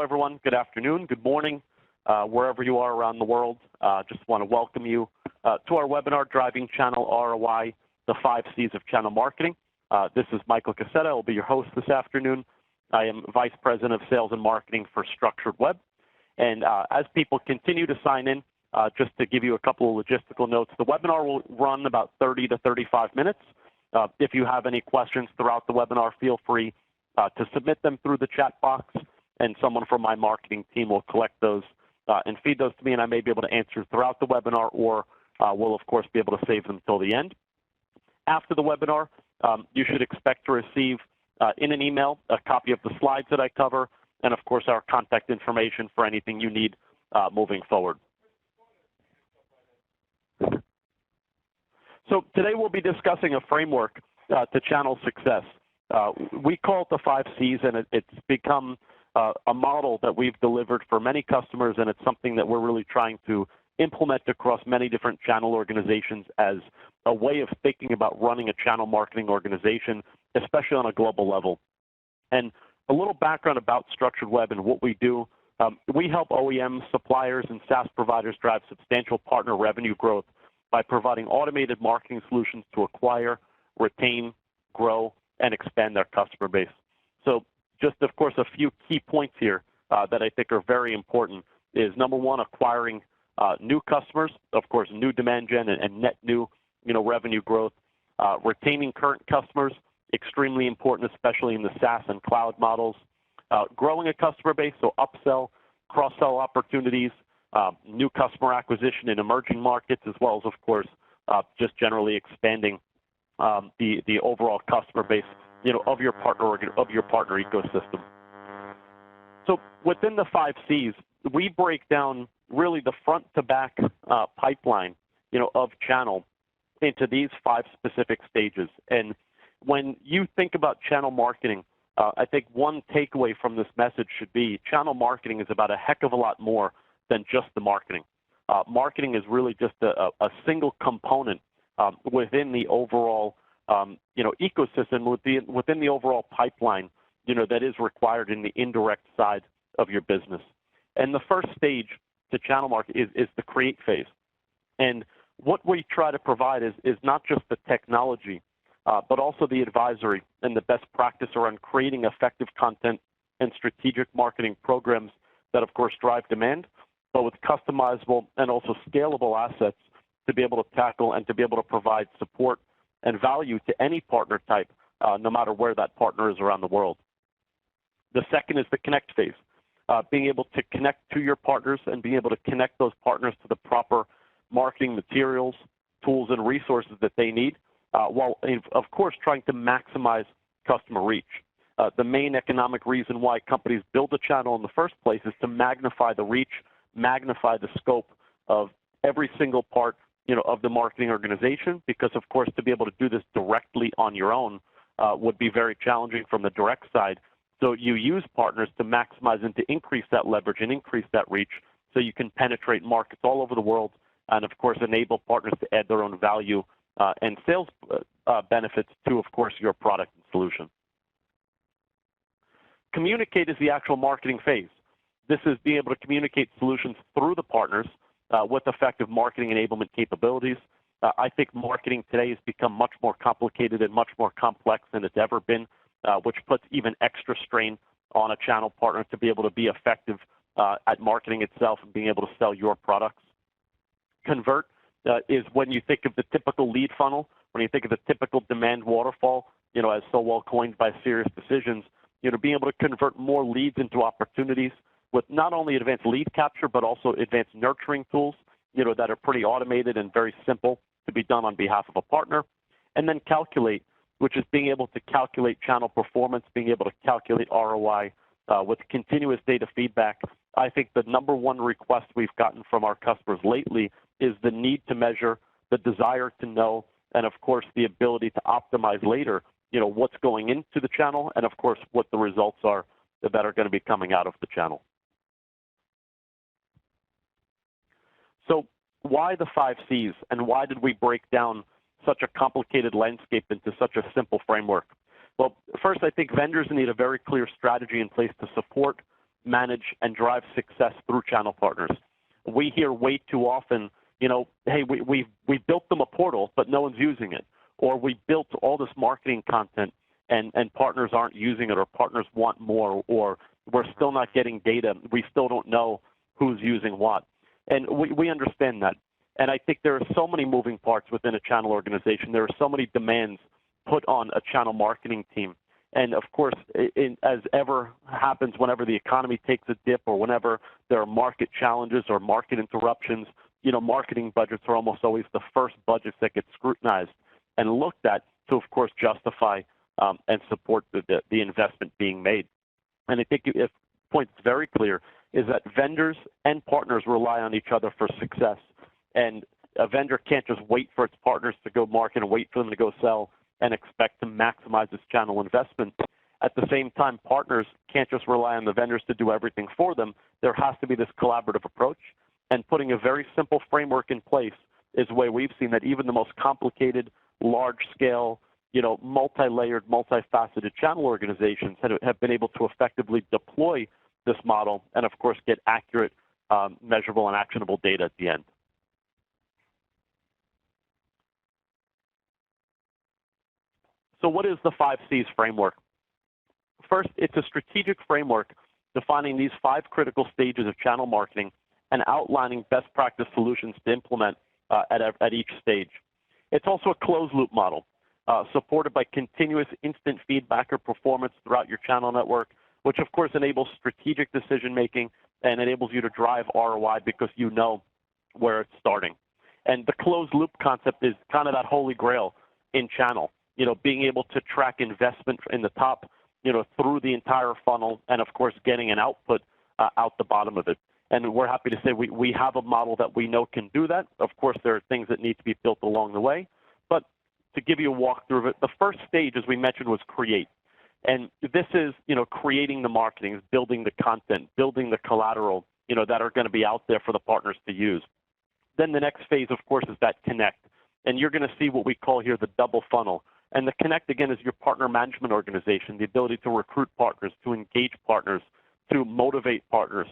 hello, everyone. Good afternoon, good morning, wherever you are around the world. Just want to welcome you to our webinar, Driving Channel ROI, the 5 C's of Channel Marketing. This is Michael Cassetta. I'll be your host this afternoon. I am Vice President of Sales and Marketing for StructuredWeb. And as people continue to sign in, just to give you a couple of logistical notes, the webinar will run about 30 to 35 minutes. If you have any questions throughout the webinar, feel free to submit them through the chat box, and someone from my marketing team will collect those and feed those to me, and I may be able to answer throughout the webinar, or we'll, of course, be able to save them until the end. After the webinar, you should expect to receive in an email a copy of the slides that I cover, and, of course, our contact information for anything you need moving forward. So today we'll be discussing a framework to channel success. We call it the 5 C's, and it's become a model that we've delivered for many customers, and it's something that we're really trying to implement across many different channel organizations as a way of thinking about running a channel marketing organization, especially on a global level. And a little background about StructuredWeb and what we do. We help OEMs, suppliers, and SaaS providers drive substantial partner revenue growth by providing automated marketing solutions to acquire, retain, grow, and expand their customer base. So just, of course, a few key points here that I think are very important is, number one, acquiring new customers, of course, new demand gen and net new revenue growth. Retaining current customers, extremely important, especially in the SaaS and cloud models. Growing a customer base, so upsell, cross-sell opportunities, new customer acquisition in emerging markets, as well as, of course, just generally expanding the overall customer base, of your partner ecosystem. So within the 5 C's, we break down really the front to back pipeline, of channel into these 5 specific stages. And when you think about channel marketing, I think one takeaway from this message should be channel marketing is about a heck of a lot more than just the marketing. Marketing is really just a single component within the overall ecosystem, within the overall pipeline, that is required in the indirect side of your business. And the first stage to channel market is the create phase. And what we try to provide is not just the technology, but also the advisory and the best practice around creating effective content and strategic marketing programs that, of course, drive demand, but with customizable and also scalable assets to be able to tackle and to be able to provide support and value to any partner type, no matter where that partner is around the world. The second is the connect phase, being able to connect to your partners and being able to connect those partners to the proper marketing materials, tools, and resources that they need, while, of course, trying to maximize customer reach. The main economic reason why companies build a channel in the first place is to magnify the reach, magnify the scope of every single part of the marketing organization, because, of course, to be able to do this directly on your own would be very challenging from the direct side. So you use partners to maximize and to increase that leverage and increase that reach so you can penetrate markets all over the world and, of course, enable partners to add their own value and sales benefits to, of course, your product and solution. Communicate is the actual marketing phase. This is being able to communicate solutions through the partners with effective marketing enablement capabilities. I think marketing today has become much more complicated and much more complex than it's ever been, which puts even extra strain on a channel partner to be able to be effective at marketing itself and being able to sell your products. Convert is when you think of the typical lead funnel, when you think of the typical demand waterfall, as so well coined by Serious Decisions, being able to convert more leads into opportunities with not only advanced lead capture, but also advanced nurturing tools, that are pretty automated and very simple to be done on behalf of a partner. And then calculate, which is being able to calculate channel performance, being able to calculate ROI with continuous data feedback. I think the number one request we've gotten from our customers lately is the need to measure, the desire to know, and, of course, the ability to optimize later, what's going into the channel and, of course, what the results are that are going to be coming out of the channel. So why the 5 C's, and why did we break down such a complicated landscape into such a simple framework? Well, first, I think vendors need a very clear strategy in place to support manage, and drive success through channel partners. We hear way too often, you know, hey, we built them a portal, but no one's using it. Or we built all this marketing content and partners aren't using it, or partners want more, or we're still not getting data. We still don't know who's using what. And we understand that. And I think there are so many moving parts within a channel organization. There are so many demands put on a channel marketing team. And of course, as ever happens whenever the economy takes a dip or whenever there are market challenges or market interruptions, you know, marketing budgets are almost always the first budgets that get scrutinized and looked at to, of course, justify and support the investment being made. And I think the point that's very clear is that vendors and partners rely on each other for success. And a vendor can't just wait for its partners to go market and wait for them to go sell and expect to maximize its channel investment. At the same time, partners can't just rely on the vendors to do everything for them. There has to be this collaborative approach, and putting a very simple framework in place is the way we've seen that even the most complicated, large-scale, you know, multi-layered, multifaceted channel organizations have been able to effectively deploy this model and, of course, get accurate, measurable, and actionable data at the end. So what is the 5 C's framework? First, it's a strategic framework defining these 5 critical stages of channel marketing and outlining best practice solutions to implement at each stage. It's also a closed-loop model supported by continuous instant feedback or performance throughout your channel network, which, of course, enables strategic decision-making and enables you to drive ROI because you know where it's starting. And the closed-loop concept is kind of that holy grail in channel. You know, being able to track investment in the top, you know, through the entire funnel, and of course getting an output out the bottom of it. And we're happy to say we have a model that we know can do that. Of course, there are things that need to be built along the way. But to give you a walkthrough of it, the first stage, as we mentioned, was create. And this is, you know, creating the marketing, building the content, building the collateral, you know, that are going to be out there for the partners to use. Then the next phase, of course, is that connect. And you're going to see what we call here the double funnel. And the connect, again, is your partner management organization, the ability to recruit partners, to engage partners, to motivate partners.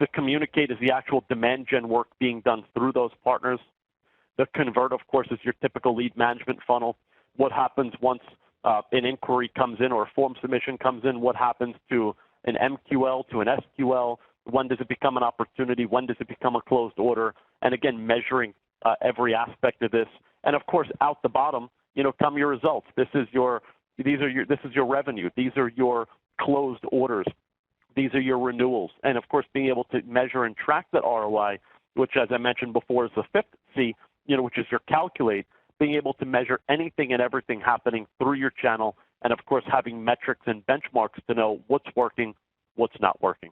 The communicate is the actual demand gen work being done through those partners. The convert, of course, is your typical lead management funnel. What happens once an inquiry comes in or a form submission comes in? What happens to an MQL, to an SQL? When does it become an opportunity? When does it become a closed order? And again, measuring every aspect of this. And of course, out the bottom, you know, come your results. This is your revenue. These are your closed orders. These are your renewals. And of course, being able to measure and track that ROI, which, as I mentioned before, is the 5th C, you know, which is your calculate. Being able to measure anything and everything happening through your channel, and of course, having metrics and benchmarks to know what's working, what's not working.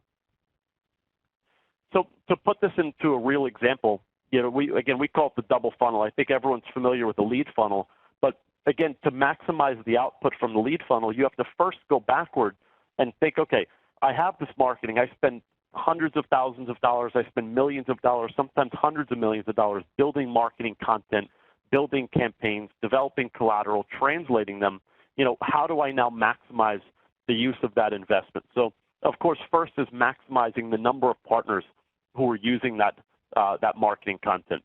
So to put this into a real example, you know, we call it the double funnel. I think everyone's familiar with the lead funnel. But again, to maximize the output from the lead funnel, you have to first go backward and think, okay, I have this marketing. I spend hundreds of thousands of dollars. I spend millions of dollars, sometimes hundreds of millions of dollars building marketing content, building campaigns, developing collateral, translating them. You know, how do I now maximize the use of that investment? So, of course, first is maximizing the number of partners who are using that marketing content.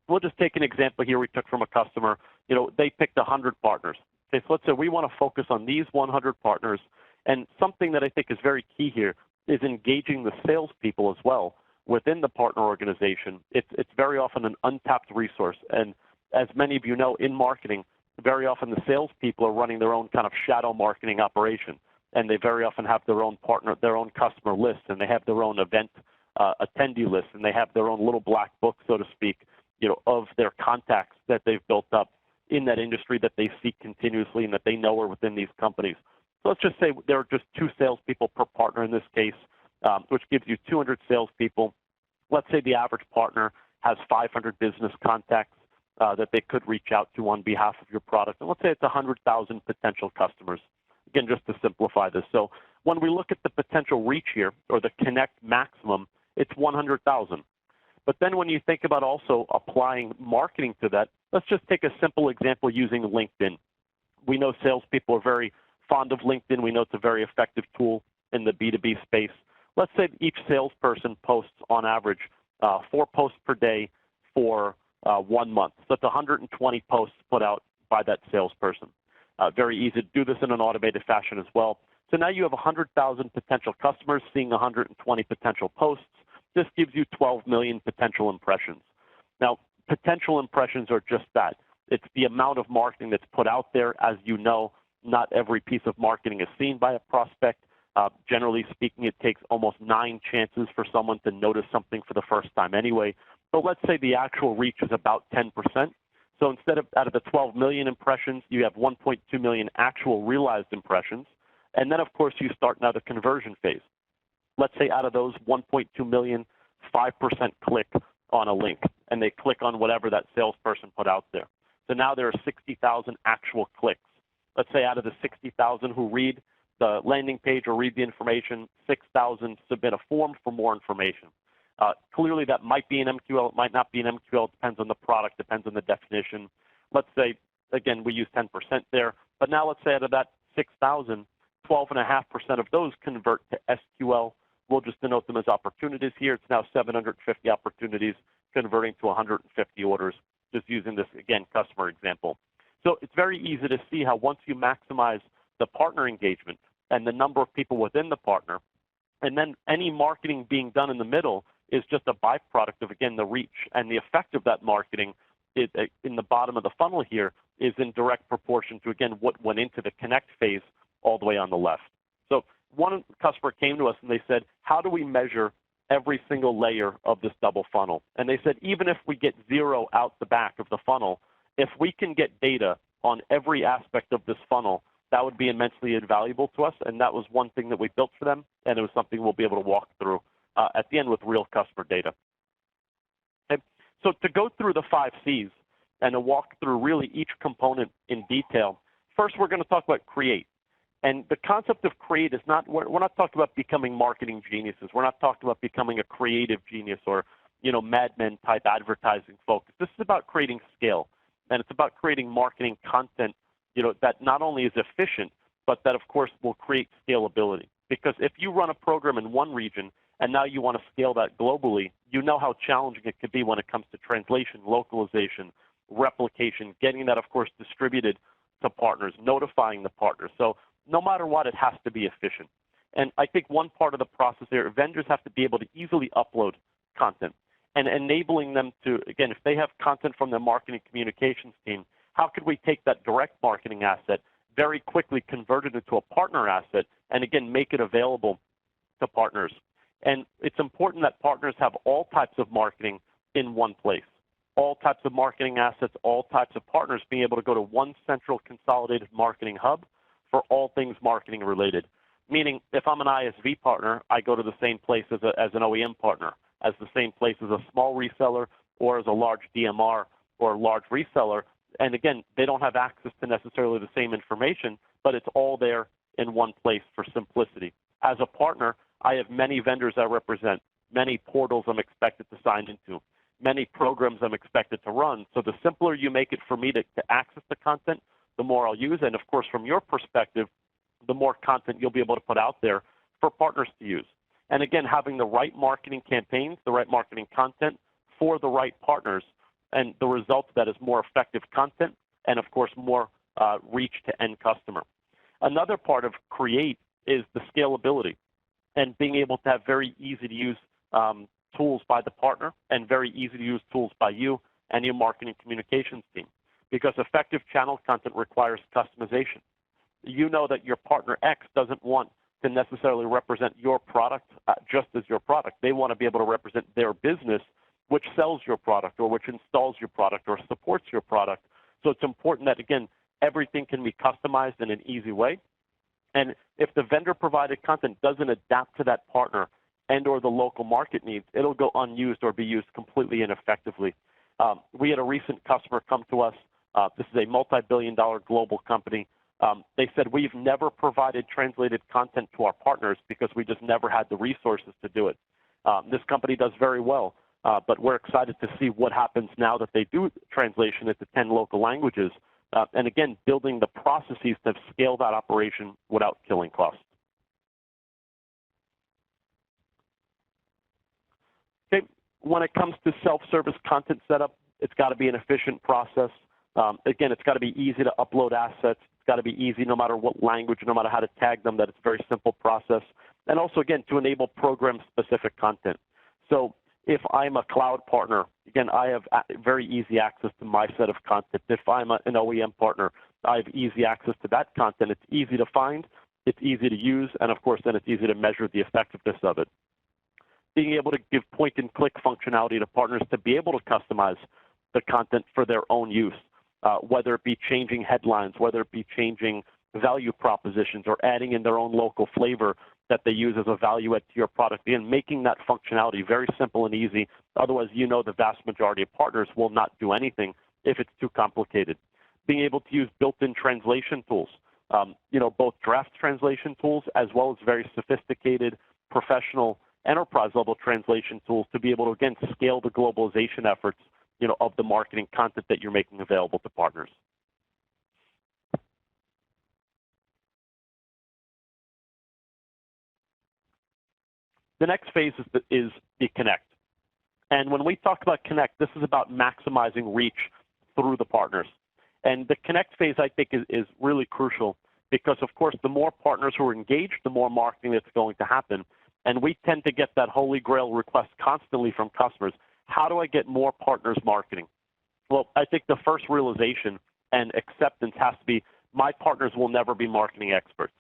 We'll just take an example here we took from a customer. You know, they picked 100 partners. Okay, so let's say we want to focus on these 100 partners. And something that I think is very key here is engaging the salespeople as well within the partner organization. It's very often an untapped resource. And as many of you know, in marketing, very often the salespeople are running their own kind of shadow marketing operation. And they very often have their own partner, their own customer list, and they have their own event attendee list, and they have their own little black book, so to speak, you know, of their contacts that they've built up in that industry that they seek continuously and that they know are within these companies. So let's just say there are just 2 salespeople per partner in this case, which gives you 200 salespeople. Let's say the average partner has 500 business contacts that they could reach out to on behalf of your product. And let's say it's 100,000 potential customers. Again, just to simplify this. So when we look at the potential reach here, or the connect maximum, it's 100,000. But then when you think about also applying marketing to that, let's just take a simple example using LinkedIn. We know salespeople are very fond of LinkedIn. We know it's a very effective tool. in the B2B space. Let's say each salesperson posts on average 4 posts per day for 1 month. So that's 120 posts put out by that salesperson. Very easy to do this in an automated fashion as well. So now you have 100,000 potential customers seeing 120 potential posts. This gives you 12 million potential impressions. Now, potential impressions are just that. It's the amount of marketing that's put out there. As you know, not every piece of marketing is seen by a prospect. Generally speaking, it takes almost 9 chances for someone to notice something for the first time anyway. But let's say the actual reach is about 10%. So instead of out of the 12 million impressions, you have 1.2 million actual realized impressions. And then, of course, you start now the conversion phase. Let's say out of those 1.2 million, 5% click on a link, and they click on whatever that salesperson put out there. So now there are 60,000 actual clicks. Let's say out of the 60,000 who read the landing page or read the information, 6,000 submit a form for more information. Clearly, that might be an MQL. It might not be an MQL. It depends on the product, depends on the definition. Let's say, again, we use 10% there. But now let's say out of that 6,000, 12.5% of those convert to SQL. We'll just denote them as opportunities here. It's now 750 opportunities converting to 150 orders, just using this, again, customer example. So it's very easy to see how once you maximize the partner engagement and the number of people within the partner, and then any marketing being done in the middle is just a byproduct of, again, the reach, and the effect of that marketing is, in the bottom of the funnel here, is in direct proportion to, again, what went into the connect phase all the way on the left. So one customer came to us and they said, how do we measure every single layer of this double funnel? And they said, even if we get 0 out the back of the funnel, if we can get data on every aspect of this funnel, that would be immensely invaluable to us. And that was one thing that we built for them, and it was something we'll be able to walk through at the end with real customer data. Okay. So to go through the 5 C's and to walk through really each component in detail, first we're going to talk about create. And the concept of create is not, we're not talking about becoming marketing geniuses. We're not talking about becoming a creative genius or, Mad Men type advertising focus. This is about creating scale. And it's about creating marketing content, that not only is efficient, but that, of course, will create scalability. Because if you run a program in one region and now you want to scale that globally, you know how challenging it could be when it comes to translation, localization, replication, getting that, of course, distributed to partners, notifying the partners. So no matter what, it has to be efficient. And I think one part of the process there, vendors have to be able to easily upload content and enabling them to, again, if they have content from their marketing communications team, how could we take that direct marketing asset, very quickly convert it into a partner asset, and again, make it available to partners? And it's important that partners have all types of marketing in one place. All types of marketing assets, all types of partners being able to go to one central consolidated marketing hub for all things marketing related. Meaning, if I'm an ISV partner, I go to the same place as an OEM partner, as the same place as a small reseller or as a large DMR or a large reseller. And again, they don't have access to necessarily the same information, but it's all there in one place for simplicity. As a partner, I have many vendors I represent, many portals I'm expected to sign into, many programs I'm expected to run. So the simpler you make it for me to access the content, the more I'll use. And of course, from your perspective, the more content you'll be able to put out there for partners to use. And again, having the right marketing campaigns, the right marketing content for the right partners, and the result of that is more effective content and, of course, more reach to end customer. Another part of create is the scalability and being able to have very easy-to-use tools by the partner and very easy-to-use tools by you and your marketing communications team, because effective channel content requires customization. You know that your partner X doesn't want to necessarily represent your product just as your product. They want to be able to represent their business, which sells your product or which installs your product or supports your product. So it's important that, again, everything can be customized in an easy way. And if the vendor-provided content doesn't adapt to that partner and or the local market needs, it'll go unused or be used completely ineffectively. We had a recent customer come to us. This is a multi-billion-dollar global company. They said, we've never provided translated content to our partners because we just never had the resources to do it. This company does very well, but we're excited to see what happens now that they do translation into 10 local languages. And again, building the processes to scale that operation without killing costs. When it comes to self-service content setup, it's got to be an efficient process. Again, it's got to be easy to upload assets. It's got to be easy no matter what language, no matter how to tag them, that it's a very simple process. And also, again, to enable program-specific content. So if I'm a cloud partner, again, I have very easy access to my set of content. If I'm an OEM partner, I have easy access to that content. It's easy to find, it's easy to use, and of course, then it's easy to measure the effectiveness of it. Being able to give point-and-click functionality to partners to be able to customize the content for their own use, whether it be changing headlines, whether it be changing value propositions, or adding in their own local flavor that they use as a value add to your product, and making that functionality very simple and easy. Otherwise, you know the vast majority of partners will not do anything if it's too complicated. Being able to use built-in translation tools, both draft translation tools as well as very sophisticated professional enterprise-level translation tools to be able to, again, scale the globalization efforts, of the marketing content that you're making available to partners. The next phase is the connect. And when we talk about connect, this is about maximizing reach through the partners. And the connect phase, I think, is really crucial because, of course, the more partners who are engaged, the more marketing that's going to happen. And we tend to get that holy grail request constantly from customers. How do I get more partners marketing? Well, I think the first realization and acceptance has to be my partners will never be marketing experts.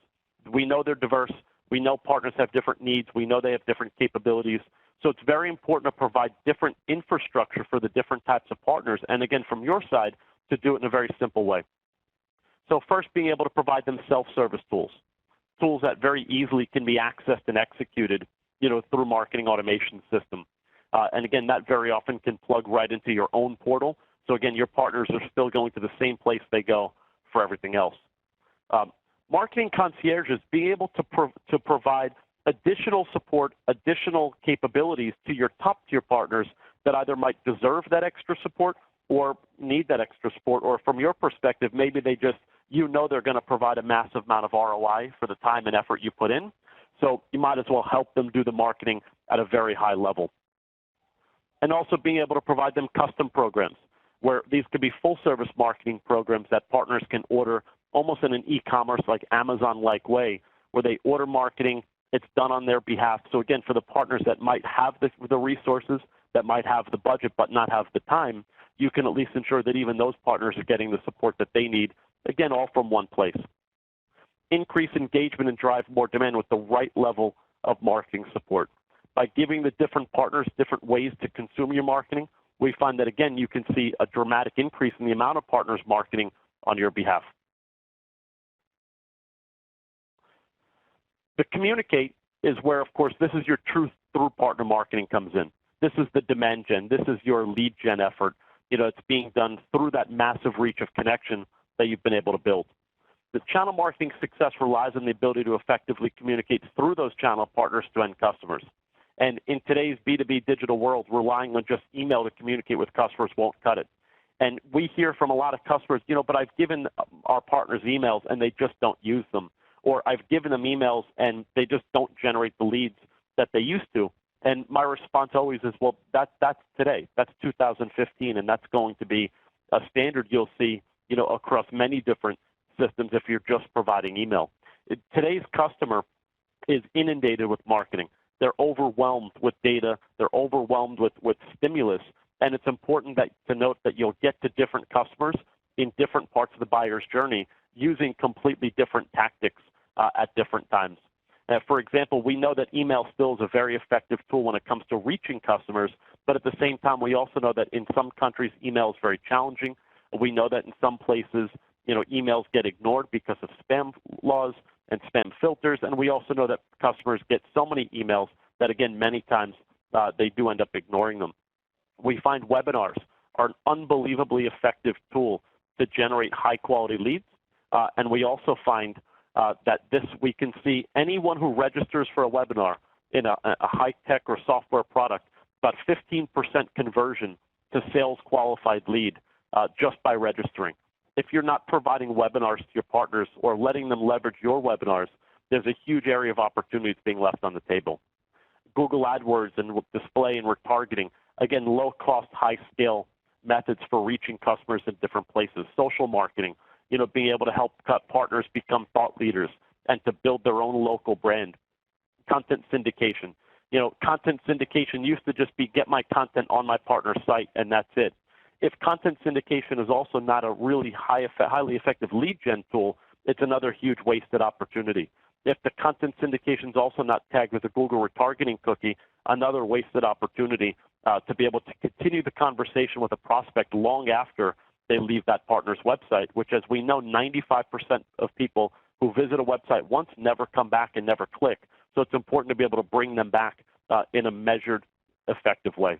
We know they're diverse. We know partners have different needs. We know they have different capabilities. So it's very important to provide different infrastructure for the different types of partners. And again, from your side, to do it in a very simple way. So first, being able to provide them self-service tools that very easily can be accessed and executed, through marketing automation system. And again, that very often can plug right into your own portal. So again, your partners are still going to the same place they go for everything else. Marketing concierges, being able to provide additional support, additional capabilities to your top-tier partners that either might deserve that extra support or need that extra support, or from your perspective, maybe they just, they're going to provide a massive amount of ROI for the time and effort you put in. So you might as well help them do the marketing at a very high level. And also being able to provide them custom programs, where these could be full-service marketing programs that partners can order almost in an e-commerce like Amazon-like way, where they order marketing, it's done on their behalf. So again, for the partners that might have the resources, that might have the budget but not have the time, you can at least ensure that even those partners are getting the support that they need, again, all from one place. Increase engagement and drive more demand with the right level of marketing support. By giving the different partners different ways to consume your marketing, we find that, again, you can see a dramatic increase in the amount of partners marketing on your behalf. The communicate is where, of course, this is your truth through partner marketing comes in. This is the demand gen. This is your lead gen effort. It's being done through that massive reach of connection that you've been able to build. The channel marketing success relies on the ability to effectively communicate through those channel partners to end customers. And in today's B2B digital world, relying on just email to communicate with customers won't cut it. And we hear from a lot of customers, but I've given our partners emails and they just don't use them. Or I've given them emails and they just don't generate the leads that they used to. And my response always is, well, that's today. That's 2015, and that's going to be a standard you'll see, across many different systems if you're just providing email. Today's customer is inundated with marketing. They're overwhelmed with data. They're overwhelmed with stimulus. And it's important to note that you'll get to different customers in different parts of the buyer's journey using completely different tactics at different times. For example, we know that email still is a very effective tool when it comes to reaching customers, but at the same time, we also know that in some countries, email is very challenging. We know that in some places, emails get ignored because of spam laws and spam filters, and we also know that customers get so many emails that, again, many times they do end up ignoring them. We find webinars are an unbelievably effective tool to generate high-quality leads, and we also find that we can see anyone who registers for a webinar in a high-tech or software product, about 15% conversion to sales qualified lead just by registering. If you're not providing webinars to your partners or letting them leverage your webinars, there's a huge area of opportunities being left on the table. Google AdWords and display and retargeting, Again, low-cost, high-scale methods for reaching customers in different places. Social marketing, being able to help partners become thought leaders and to build their own local brand. Content syndication. Content syndication used to just be get my content on my partner's site and that's it. If content syndication is also not a really highly effective lead gen tool, it's another huge wasted opportunity. If the content syndication is also not tagged with a Google retargeting cookie, another wasted opportunity to be able to continue the conversation with a prospect long after they leave that partner's website, which, as we know, 95% of people who visit a website once never come back and never click. So it's important to be able to bring them back in a measured, effective way.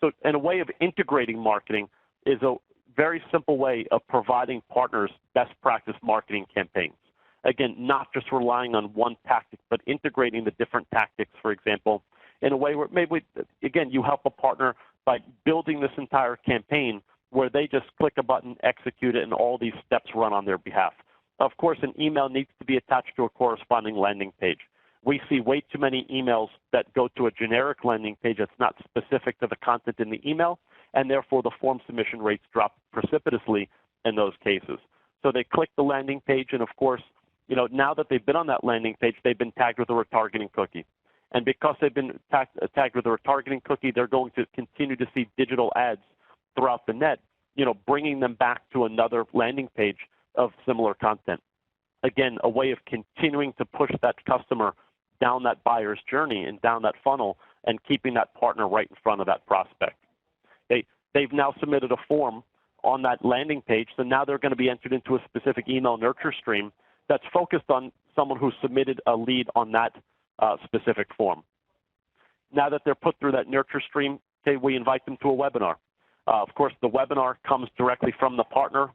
So, and a way of integrating marketing is a very simple way of providing partners best practice marketing campaigns. Again, not just relying on one tactic, but integrating the different tactics, for example, in a way where maybe, again, you help a partner by building this entire campaign where they just click a button, execute it, and all these steps run on their behalf. Of course, an email needs to be attached to a corresponding landing page. We see way too many emails that go to a generic landing page that's not specific to the content in the email, and therefore the form submission rates drop precipitously in those cases. So they click the landing page, and of course, now that they've been on that landing page, they've been tagged with a retargeting cookie. And because they've been tagged with a retargeting cookie, they're going to continue to see digital ads throughout the net, bringing them back to another landing page of similar content. Again, a way of continuing to push that customer down that buyer's journey and down that funnel and keeping that partner right in front of that prospect. They've now submitted a form on that landing page, so now they're going to be entered into a specific email nurture stream that's focused on someone who submitted a lead on that specific form. Now that they're put through that nurture stream, we invite them to a webinar. Of course, the webinar comes directly from the partner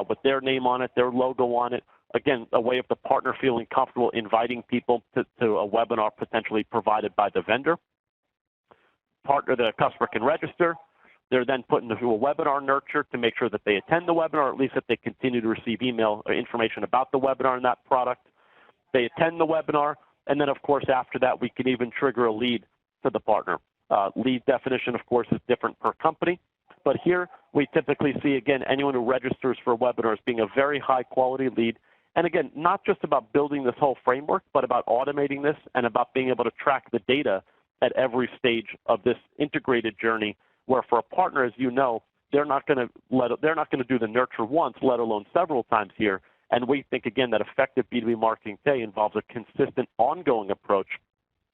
with their name on it, their logo on it. Again, a way of the partner feeling comfortable inviting people to a webinar potentially provided by the vendor. The customer can register. They're then put into a webinar nurture to make sure that they attend the webinar, or at least that they continue to receive email or information about the webinar and that product. They attend the webinar, and then, of course, after that, we can even trigger a lead to the partner. Lead definition, of course, is different per company. But here, we typically see, again, anyone who registers for a webinar as being a very high-quality lead. And, again, not just about building this whole framework, but about automating this and about being able to track the data at every stage of this integrated journey, where for a partner, as you know, they're not going to do the nurture once, let alone several times here. And we think, again, that effective B2B marketing today involves a consistent, ongoing approach,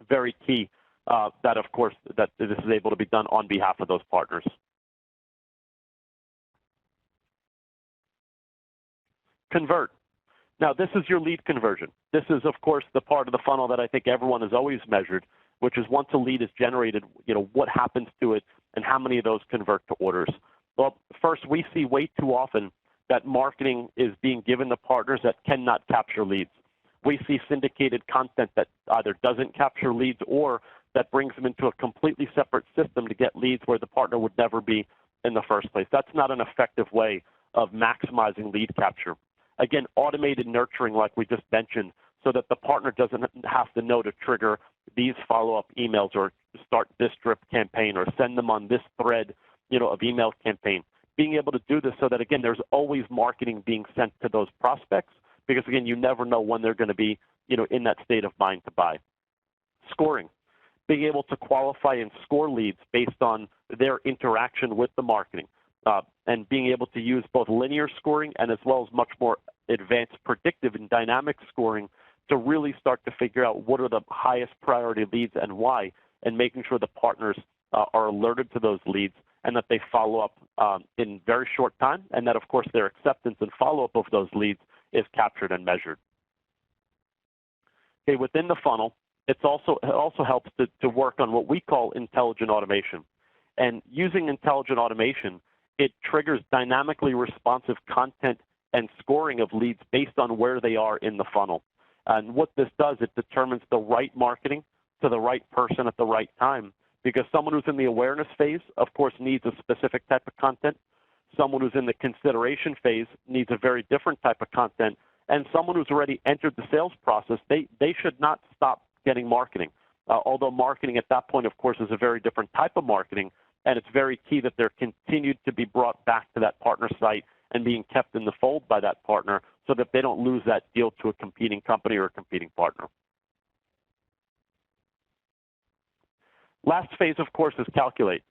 very key, that, of course, that this is able to be done on behalf of those partners. Convert. Now, this is your lead conversion. This is, of course, the part of the funnel that I think everyone has always measured, which is once a lead is generated, what happens to it and how many of those convert to orders. Well, first, we see way too often that marketing is being given to partners that cannot capture leads. We see syndicated content that either doesn't capture leads or that brings them into a completely separate system to get leads where the partner would never be in the first place. That's not an effective way of maximizing lead capture. Again, automated nurturing, like we just mentioned, so that the partner doesn't have to know to trigger these follow-up emails or start this drip campaign or send them on this thread, of email campaign. Being able to do this so that, again, there's always marketing being sent to those prospects because, again, you never know when they're going to be, in that state of mind to buy. Scoring. Being able to qualify and score leads based on their interaction with the marketing. And being able to use both linear scoring and as well as much more advanced predictive and dynamic scoring to really start to figure out what are the highest priority leads and why, and making sure the partners are alerted to those leads and that they follow up in very short time, and that, of course, their acceptance and follow-up of those leads is captured and measured. Okay, within the funnel, it also helps to work on what we call intelligent automation. And using intelligent automation, it triggers dynamically responsive content and scoring of leads based on where they are in the funnel. And what this does, it determines the right marketing to the right person at the right time, because someone who's in the awareness phase, of course, needs a specific type of content. Someone who's in the consideration phase needs a very different type of content. And someone who's already entered the sales process, they should not stop getting marketing. although marketing at that point, of course, is a very different type of marketing, and it's very key that they're continued to be brought back to that partner site and being kept in the fold by that partner so that they don't lose that deal to a competing company or a competing partner. Last phase, of course, is calculate.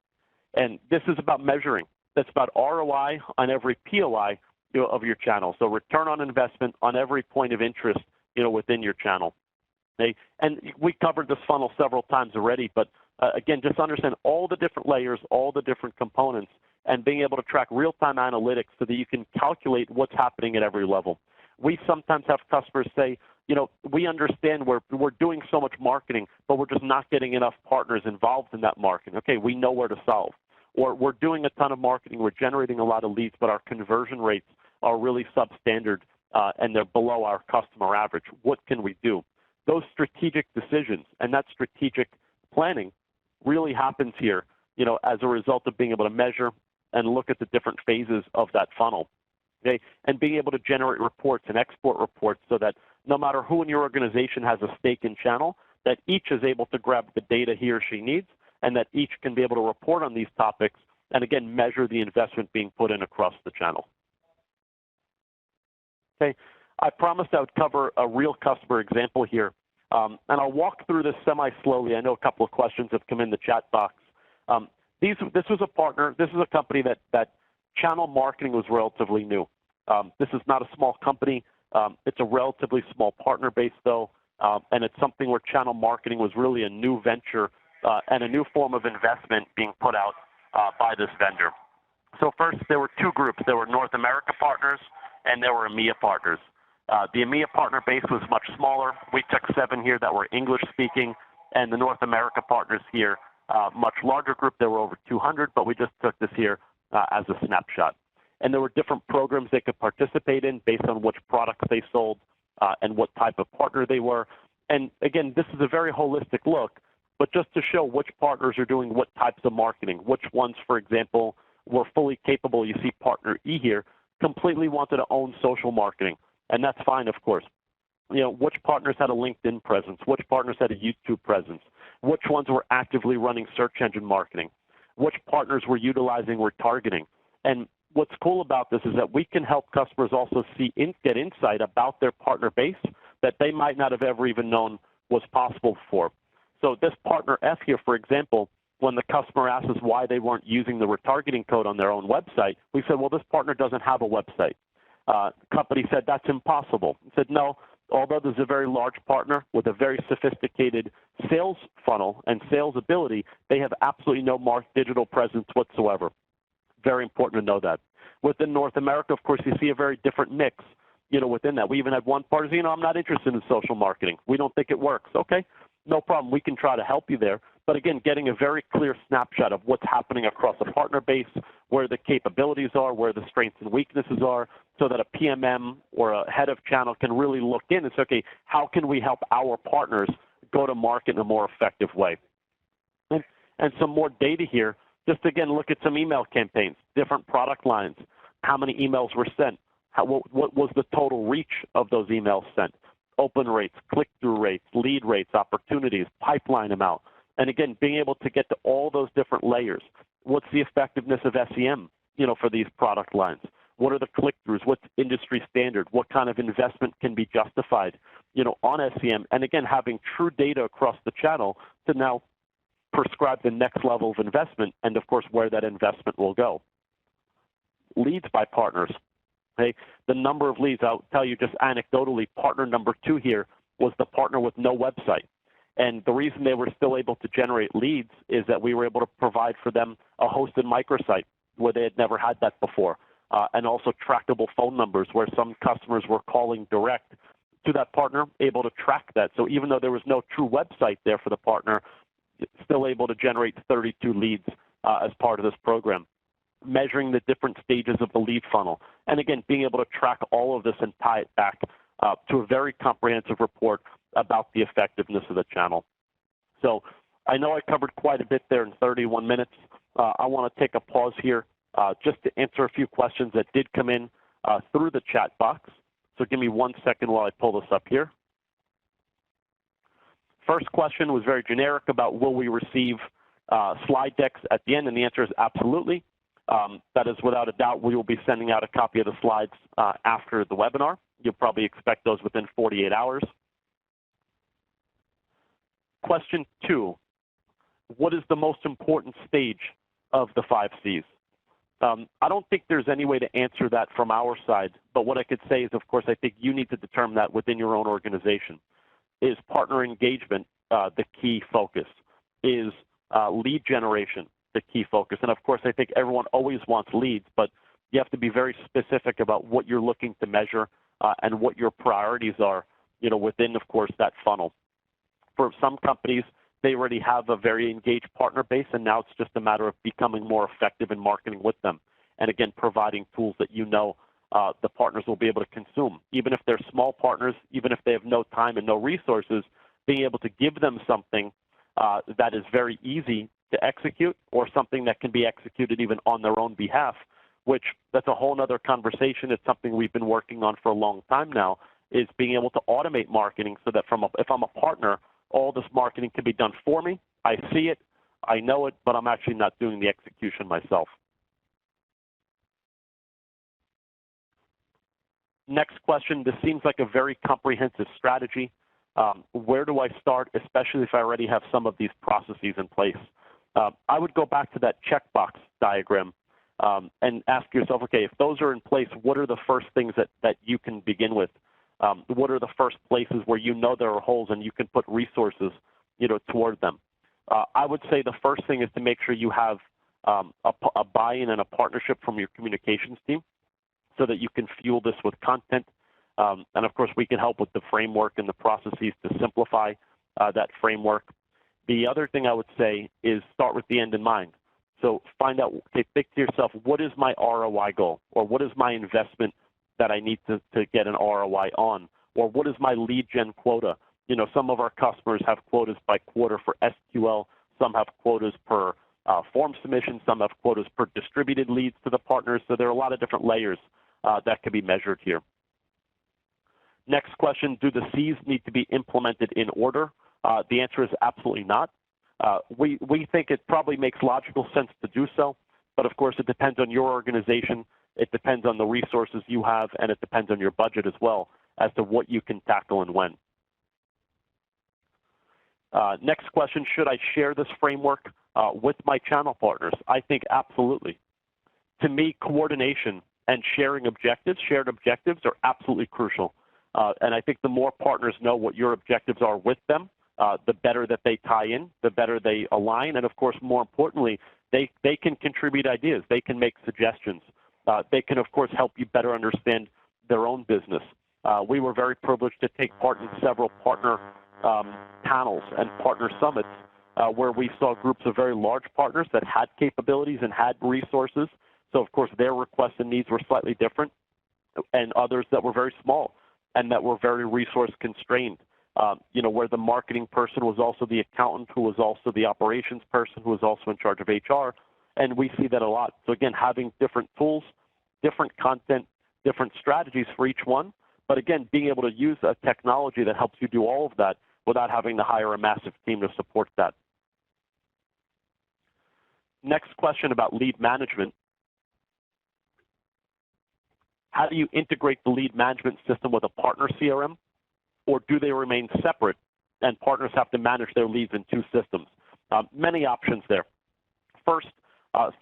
And this is about measuring. That's about ROI on every POI of your channel. So return on investment on every point of interest within your channel. Okay? And we covered this funnel several times already, but again, just understand all the different layers, all the different components, and being able to track real-time analytics so that you can calculate what's happening at every level. We sometimes have customers say, we understand we're doing so much marketing, but we're just not getting enough partners involved in that marketing. Okay, we know where to solve. Or we're doing a ton of marketing, we're generating a lot of leads, but our conversion rates are really substandard and they're below our customer average. What can we do? Those strategic decisions and that strategic planning really happens here, as a result of being able to measure and look at the different phases of that funnel. Okay? And being able to generate reports and export reports so that no matter who in your organization has a stake in channel, that each is able to grab the data he or she needs and that each can be able to report on these topics and, again, measure the investment being put in across the channel. Okay, I promised I would cover a real customer example here, and I'll walk through this semi-slowly. I know a couple of questions have come in the chat box. This was a partner. This is a company that channel marketing was relatively new. This is not a small company. It's a relatively small partner base, though, and it's something where channel marketing was really a new venture and a new form of investment being put out by this vendor. So first, there were two groups. There were North America partners, and there were EMEA partners. The EMEA partner base was much smaller. We took 7 here that were English-speaking, and the North America partners here, much larger group. There were over 200, but we just took this here as a snapshot. And there were different programs they could participate in based on which products they sold and what type of partner they were. And again, this is a very holistic look, but just to show which partners are doing what types of marketing, which ones, for example, were fully capable. You see partner E here, completely wanted to own social marketing, and that's fine, of course. Which partners had a LinkedIn presence, which partners had a YouTube presence, which ones were actively running search engine marketing, which partners were utilizing retargeting. And what's cool about this is that we can help customers also get insight about their partner base that they might not have ever even known was possible before. So this partner F here, for example, when the customer asked us why they weren't using the retargeting code on their own website, we said, well, this partner doesn't have a website. The company said, that's impossible. We said, no, although there's a very large partner with a very sophisticated sales funnel and sales ability, they have absolutely no digital presence whatsoever. Very important to know that. Within North America, of course, you see a very different mix, within that. We even had one partner say, I'm not interested in social marketing. We don't think it works. Okay, no problem. We can try to help you there. But again, getting a very clear snapshot of what's happening across the partner base, where the capabilities are, where the strengths and weaknesses are, so that a PMM or a head of channel can really look in and say, okay, how can we help our partners go to market in a more effective way? And some more data here. Just again, look at some email campaigns, different product lines, how many emails were sent, what was the total reach of those emails sent, open rates, click-through rates, lead rates, opportunities, pipeline amount. And again, being able to get to all those different layers. What's the effectiveness of SEM, for these product lines? What are the click-throughs? What's industry standard? What kind of investment can be justified, on SEM? And again, having true data across the channel to now prescribe the next level of investment and, of course, where that investment will go. Leads by partners. Okay? The number of leads, I'll tell you just anecdotally, partner number 2 here was the partner with no website. And the reason they were still able to generate leads is that we were able to provide for them a hosted microsite where they had never had that before, and also trackable phone numbers where some customers were calling direct to that partner, able to track that. So even though there was no true website there for the partner, still able to generate 32 leads as part of this program, measuring the different stages of the lead funnel. And again, being able to track all of this and tie it back to a very comprehensive report about the effectiveness of the channel. So I know I covered quite a bit there in 31 minutes. I want to take a pause here just to answer a few questions that did come in through the chat box. So give me 1 second while I pull this up here. First question was very generic about will we receive slide decks at the end, and the answer is absolutely. That is without a doubt. We will be sending out a copy of the slides after the webinar. You'll probably expect those within 48 hours. Question 2, what is the most important stage of the 5 Cs? I don't think there's any way to answer that from our side, but what I could say is, of course, I think you need to determine that within your own organization. Is partner engagement the key focus? Is lead generation the key focus? And of course, I think everyone always wants leads, but you have to be very specific about what you're looking to measure and what your priorities are, within, of course, that funnel. For some companies, they already have a very engaged partner base, and now it's just a matter of becoming more effective in marketing with them. And again, providing tools that the partners will be able to consume. Even if they're small partners, even if they have no time and no resources, being able to give them something that is very easy to execute, or something that can be executed even on their own behalf, which that's a whole other conversation. It's something we've been working on for a long time now, is being able to automate marketing so that if I'm a partner, all this marketing can be done for me. I see it, I know it, but I'm actually not doing the execution myself. Next question, this seems like a very comprehensive strategy. Where do I start, especially if I already have some of these processes in place? I would go back to that checkbox diagram and ask yourself, okay, if those are in place, what are the first things that you can begin with? What are the first places where there are holes and you can put resources, toward them? I would say the first thing is to make sure you have a buy-in and a partnership from your communications team so that you can fuel this with content. And of course, we can help with the framework and the processes to simplify that framework. The other thing I would say is start with the end in mind. So find out, think to yourself, what is my ROI goal? Or what is my investment that I need to get an ROI on? Or what is my lead gen quota? Some of our customers have quotas by quarter for SQL. Some have quotas per form submission. Some have quotas per distributed leads to the partners. So there are a lot of different layers that can be measured here. Next question, do the Cs need to be implemented in order? The answer is absolutely not. We think it probably makes logical sense to do so, but of course it depends on your organization, it depends on the resources you have, and it depends on your budget as well as to what you can tackle and when. Next question, should I share this framework with my channel partners? I think absolutely. To me, coordination and shared objectives are absolutely crucial. And I think the more partners know what your objectives are with them, the better that they tie in, the better they align, and of course, more importantly, they can contribute ideas, they can make suggestions. They can, of course, help you better understand their own business. We were very privileged to take part in several partner panels and partner summits where we saw groups of very large partners that had capabilities and had resources. So, of course, their requests and needs were slightly different, and others that were very small and that were very resource constrained. Where the marketing person was also the accountant, who was also the operations person, who was also in charge of HR, and we see that a lot. So again, having different tools, different content, different strategies for each one, but again, being able to use a technology that helps you do all of that without having to hire a massive team to support that. Next question about lead management. How do you integrate the lead management system with a partner CRM? Or do they remain separate and partners have to manage their leads in two systems? Many options there. First,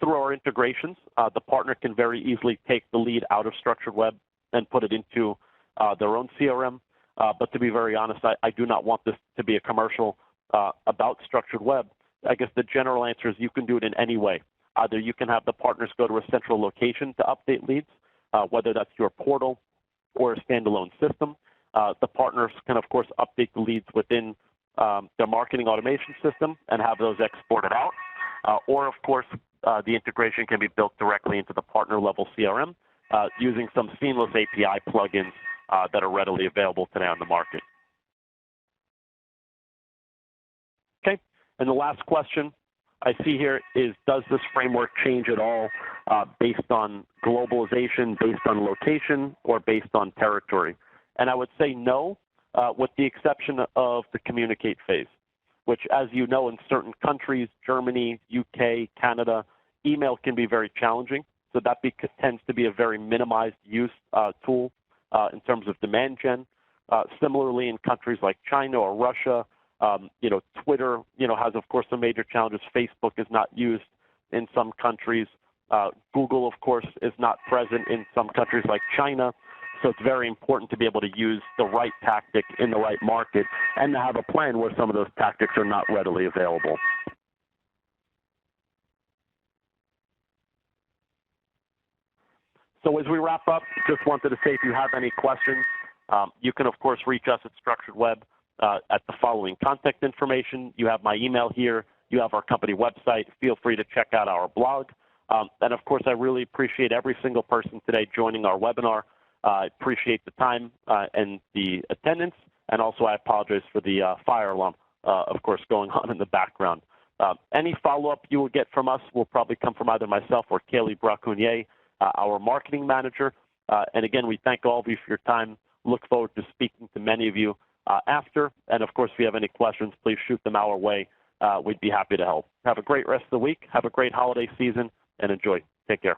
through our integrations, the partner can very easily take the lead out of StructuredWeb and put it into their own CRM. But to be very honest, I do not want this to be a commercial about StructuredWeb. I guess the general answer is you can do it in any way. Either you can have the partners go to a central location to update leads, whether that's your portal or a standalone system. The partners can, of course, update the leads within their marketing automation system and have those exported out. Or, of course, the integration can be built directly into the partner-level CRM using some seamless API plugins that are readily available today on the market. Okay, and the last question I see here is, does this framework change at all based on globalization, based on location, or based on territory? And I would say no, with the exception of the communicate phase, which, as you know, in certain countries, Germany, UK, Canada, email can be very challenging. So that tends to be a very minimized use tool in terms of demand gen. Similarly, in countries like China or Russia, Twitter, has, of course, some major challenges. Facebook is not used in some countries. Google, of course, is not present in some countries like China. So it's very important to be able to use the right tactic in the right market and to have a plan where some of those tactics are not readily available. So as we wrap up, just wanted to say if you have any questions, you can, of course, reach us at StructuredWeb at the following contact information. You have my email here. You have our company website. Feel free to check out our blog. And, of course, I really appreciate every single person today joining our webinar. I appreciate the time and the attendance. And also I apologize for the fire alarm, of course, going on in the background. Any follow-up you will get from us will probably come from either myself or Kaylee Bracounier, our marketing manager. And again, we thank all of you for your time. Look forward to speaking to many of you after. And of course, if you have any questions, please shoot them our way. We'd be happy to help. Have a great rest of the week. Have a great holiday season and enjoy. Take care.